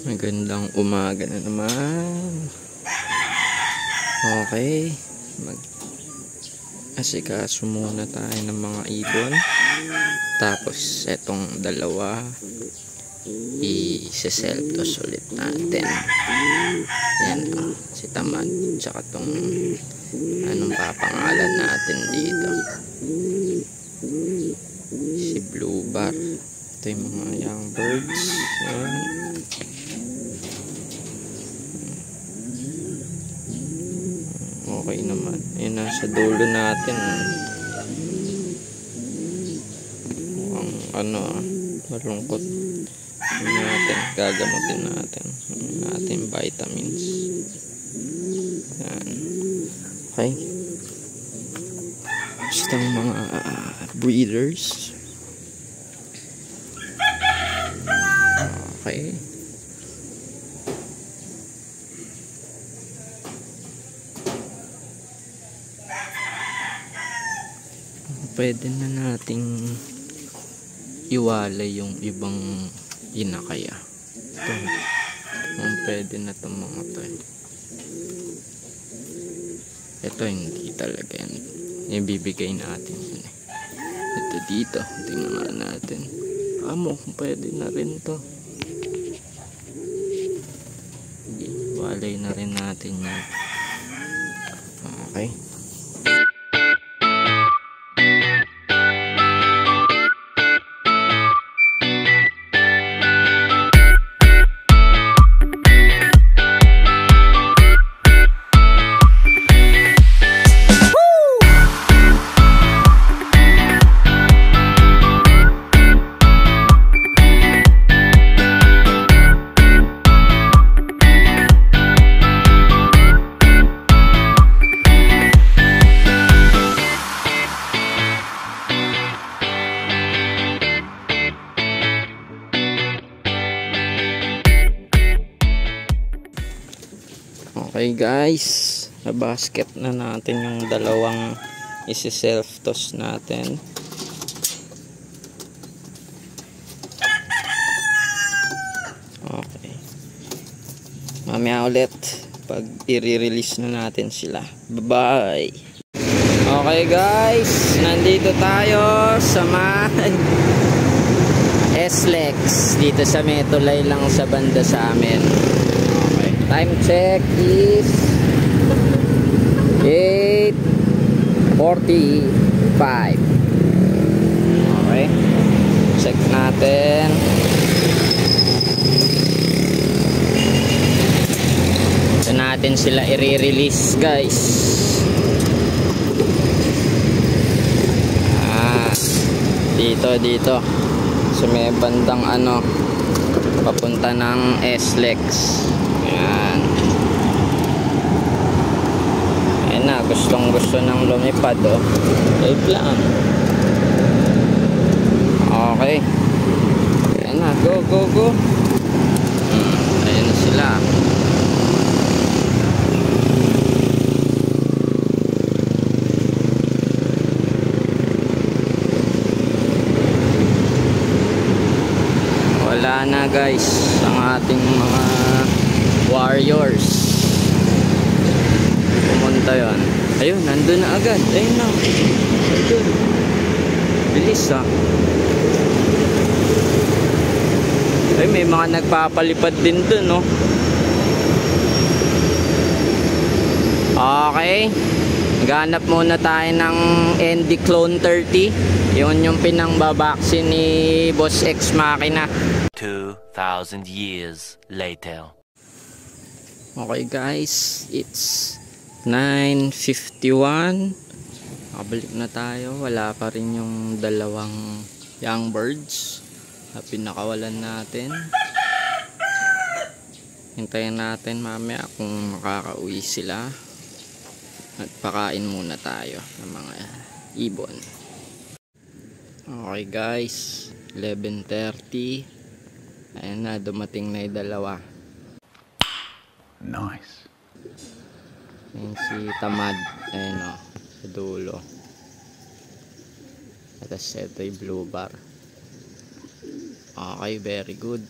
Magandang umaga na naman. Okay, asikaso muna tayo ng mga ibon. Tapos etong dalawa i-self-toss ulit natin. Yan, si Tamad, tsaka tong anong papangalan natin dito, si Blue Bar. Ito yung mga young birds. Yan. Okay naman. Yan, nasa dulo natin. Malungkot natin. Gagamutin natin ating vitamins. Yan. Okay. Basta mga breeders. Okay. Pwede na nating iwalay yung ibang inakaya. Ito, pwede na itong mga to. Ito hindi talaga yan. Ibibigay natin yun. Ito dito, tingnan natin. Amo, pwede na rin to. Walay na rin natin yan. Okay. Okay guys, na-basket na natin yung dalawang isi-self-toss natin. Okay. Mamaya ulit pag i-release na natin sila. Bye-bye! Okay guys, nandito tayo sa SLEX dito sa Metulay lang sa banda sa amin. Time check is 8:45. Okay. Check natin. Ito natin sila i-release guys. Dito. So may bandang papunta ng SLEX. Ayan. Ayan na, gustong gusto ng lumipad Wait lang. Okay. Ayan na, go. Ayan na sila. Wala na guys ang ating mga warriors. Pumunta yun. Ayun, nandun na agad. Ayun na. Ayun. Bilis Ay, may mga nagpapalipad din dun Okay. Maghanap muna tayo ng ND Clone 30. Yun yung pinangbabaksin ni Boss X Machina. 2,000 years later. Okay guys, it's 9:51. Nakabalik na tayo. Wala pa rin yung dalawang young birds na pinakawalan natin. Hintayin natin mamaya kung makakauwi sila. At pakain muna tayo ng mga ibon. Okay guys, 11:30. Ayan na, dumating na yung dalawa. Nice. Ayan si Tamad. Ayan sa dulo. At ito yung Blue Bar. Okay, very good.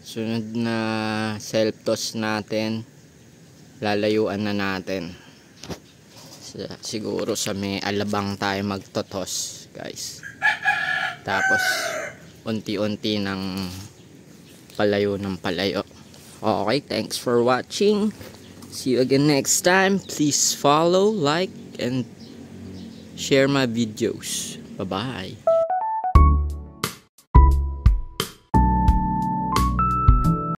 Sunod na self-toss natin, lalayuan na natin. Siguro sa may alabang tayo magtotos, guys. Tapos unti-unti ng palayo ng palayo. Okay, thanks for watching. See you again next time. Please follow, like, and share my videos. Bye-bye.